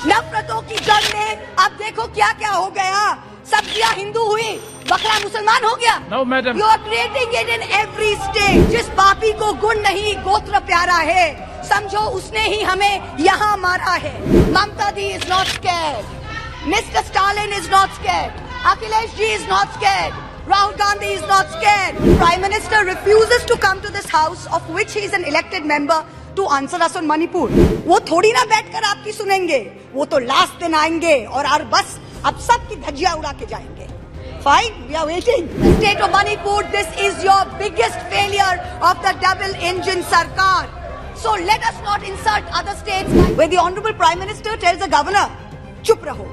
नफरतों की जड़ में अब देखो क्या क्या हो गया। सब्जियां हिंदू हुई, बकरा मुसलमान हो गया। No, madam. You are creating it in every state. जिस पापी को गुण नहीं गोत्र प्यारा है, समझो उसने ही हमें यहाँ मारा है। ममता दी is not scared. Mr. Stalin is not scared. Akhilesh ji is not scared. Rahul Gandhi is not scared. Prime Minister refuses to come to this house of which he is an elected member to answer us on Manipur. वो थोड़ी ना बैठकर आपकी सुनेंगे, वो तो last दिन आएंगे और बस अब सबकी धज्जियां उड़ा के जाएंगे। Fine, we are waiting. The state of Manipur, this is your biggest failure of the double-engine sarkar. So let us not insult other states where the Honorable Prime Minister tells the governor, "Chup raho."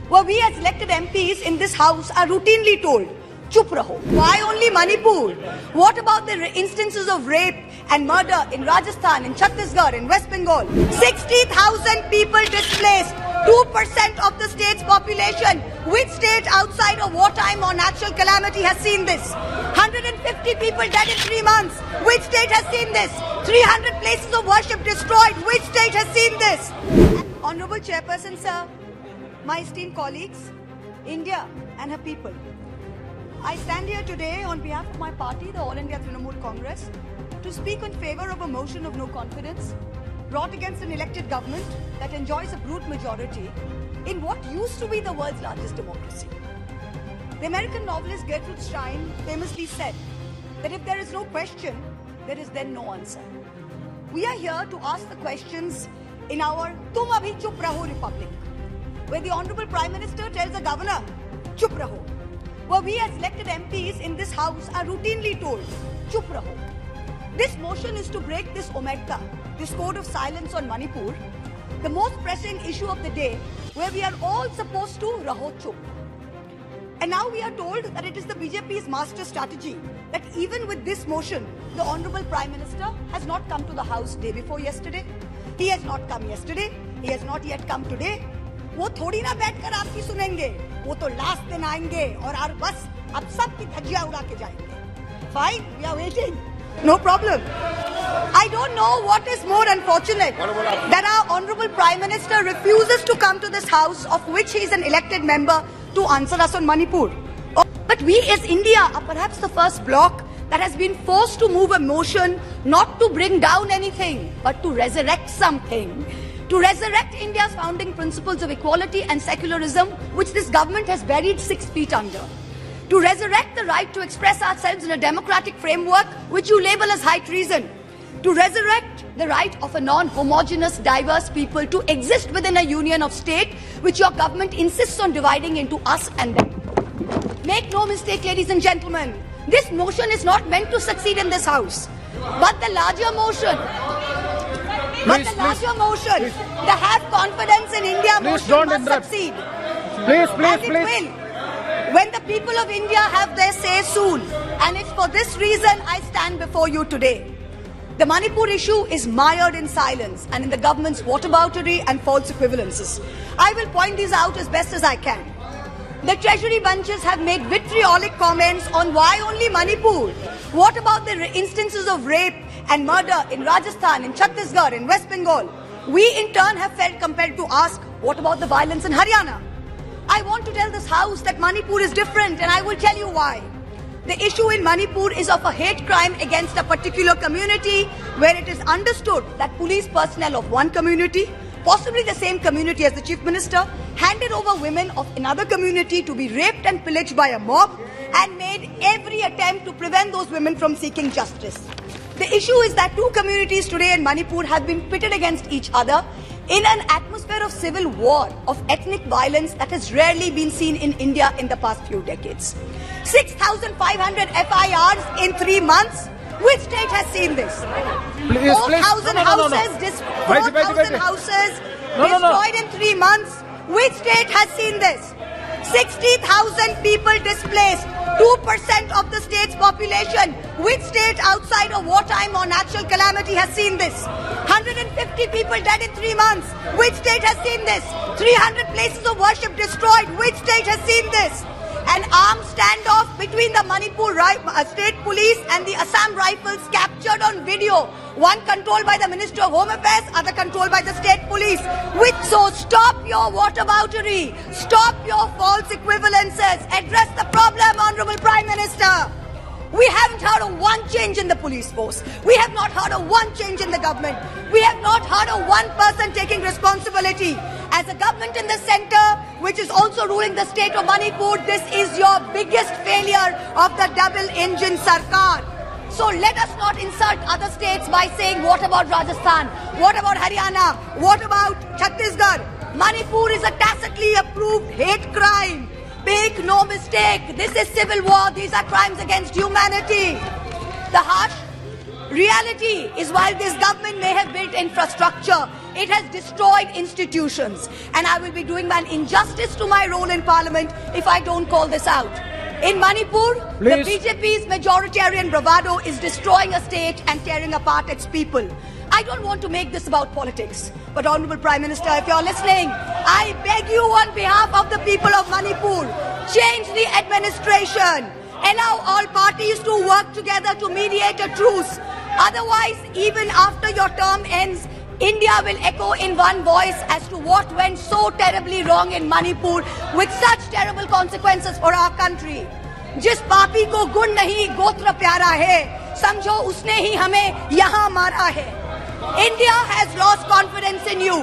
Well, we as elected MPs in this house are routinely told, "Chup raho." Why only Manipur? What about the instances of rape and murder in Rajasthan, in Chhattisgarh, in West Bengal? 60,000 people displaced, 2% of the state's population. Which state outside of wartime or natural calamity has seen this? 150 people dead in 3 months. Which state has seen this? 300 places of worship destroyed. Which state has seen this? Honorable Chairperson, sir, my esteemed colleagues, India and her people, I stand here today on behalf of my party, the All India Trinamool Congress, to speak in favor of a motion of no confidence brought against an elected government that enjoys a brute majority in what used to be the world's largest democracy. The American novelist Gertrude Stein famously said that if there is no question, there is then no answer. We are here to ask the questions in our Tum Abhi Chup Raho Republic, where the Honorable Prime Minister tells the governor, "Chup raho." Well, we as elected MPs in this house are routinely told, "Chup raho." This motion is to break this omerta, this code of silence on Manipur, the most pressing issue of the day, where we are all supposed to raho chup. And now we are told that it is the BJP's master strategy that even with this motion, the Honorable Prime Minister has not come to the house day before yesterday. He has not come yesterday. He has not yet come today. वो थोड़ी ना बैठकर आपकी सुनेंगे, वो तो last दिन आएंगे और बस अब सबकी धज्जियां उड़ा के जाएंगे। Fine, we are waiting. No problem. I don't know what is more unfortunate that our Honorable Prime Minister refuses to come to this house of which he is an elected member to answer us on Manipur. But we as India are perhaps the first bloc that has been forced to move a motion not to bring down anything, but to resurrect something. To resurrect India's founding principles of equality and secularism, which this government has buried 6 feet under. To resurrect the right to express ourselves in a democratic framework, which you label as high treason. To resurrect the right of a non-homogeneous, diverse people to exist within a union of state, which your government insists on dividing into us and them. Make no mistake, ladies and gentlemen, this motion is not meant to succeed in this house. But the larger motion, the have confidence in India motion must succeed. Please. Will. When the people of India have their say soon. And it's for this reason I stand before you today. The Manipur issue is mired in silence and in the government's whataboutery and false equivalences. I will point these out as best as I can. The treasury bunches have made vitriolic comments on why only Manipur. What about the instances of rape and murder in Rajasthan, in Chhattisgarh, in West Bengal? We in turn have felt compelled to ask, what about the violence in Haryana? I want to tell this house that Manipur is different, and I will tell you why. The issue in Manipur is of a hate crime against a particular community where it is understood that police personnel of one community, possibly the same community as the Chief Minister, handed over women of another community to be raped and pillaged by a mob and made every attempt to prevent those women from seeking justice. The issue is that 2 communities today in Manipur have been pitted against each other in an atmosphere of civil war, of ethnic violence that has rarely been seen in India in the past few decades. 6,500 FIRs in 3 months. Which state has seen this? 4,000 houses destroyed in 3 months. Which state has seen this? 60,000 people displaced, 2% of the state's population. Which state outside of wartime or natural calamity has seen this? 150 people dead in 3 months. Which state has seen this? 300 places of worship destroyed. Which state has seen this? An armed standoff between the Manipur state police and the Assam Rifles captured on video. One controlled by the Minister of Home Affairs, other controlled by the state police. So stop your your whataboutery. Stop your false equivalences. Address the problem, Honorable Prime Minister. We haven't heard of one change in the police force. We have not heard of one change in the government. We have not heard of one person taking responsibility. As a government in the center, which is also ruling the state of Manipur, this is your biggest failure of the double-engine Sarkar. So let us not insult other states by saying, what about Rajasthan? What about Haryana? What about Chhattisgarh? Manipur is a tacitly approved hate crime. Make no mistake, this is civil war. These are crimes against humanity. The harsh reality is while this government may have built infrastructure, it has destroyed institutions. And I will be doing an injustice to my role in parliament if I don't call this out. In Manipur, the BJP's majoritarian bravado is destroying a state and tearing apart its people. I don't want to make this about politics. But Honorable Prime Minister, if you're listening, I beg you on behalf of the people of Manipur, change the administration. Allow all parties to work together to mediate a truce. Otherwise, even after your term ends, India will echo in one voice as to what went so terribly wrong in Manipur with such terrible consequences for our country. जिस पापी को गुण नहीं गोत्र प्यारा है, समझो उसने ही हमें यहाँ मारा है. India has lost confidence in you.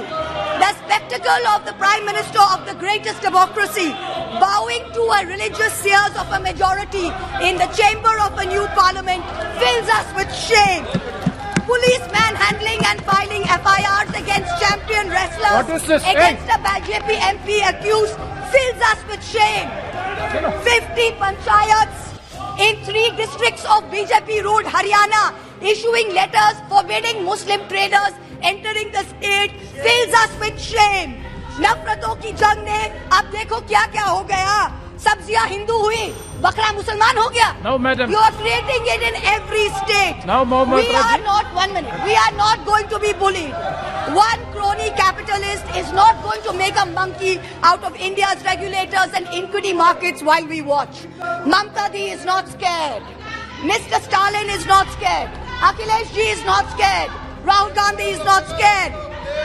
The spectacle of the Prime Minister of the greatest democracy bowing to a religious seers of a majority in the chamber of a new parliament fills us with shame. Police manhandling and filing FIRs against champion wrestlers against a BJP MP accused fills us with shame. 50 panchayats in 3 districts of BJP ruled Haryana issuing letters forbidding Muslim traders entering the state fills us with shame. Nafraton की जंग ने अब देखो क्या क्या हो गया. सब्जियां हिंदू हुई, बकरा मुसलमान हो गया. No, madam. You are creating it in every state. Now, Mahua we Moitra are not, one minute, we are not going to be bullied. One crony capitalist is not going to make a monkey out of India's regulators and equity markets while we watch. Mamta Di is not scared. Mr. Stalin is not scared. Akhilesh Ji is not scared. Rahul Gandhi is not scared.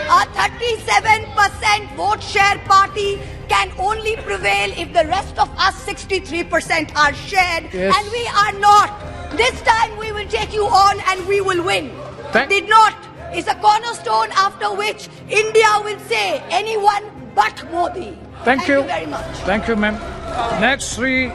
A 37% vote share party can only prevail if the rest of us 63% are shared, and we are not. This time we will take you on and we will win. Did not is a cornerstone after which India will say anyone but Modi. Thank you very much. Thank you, ma'am. Next, Sri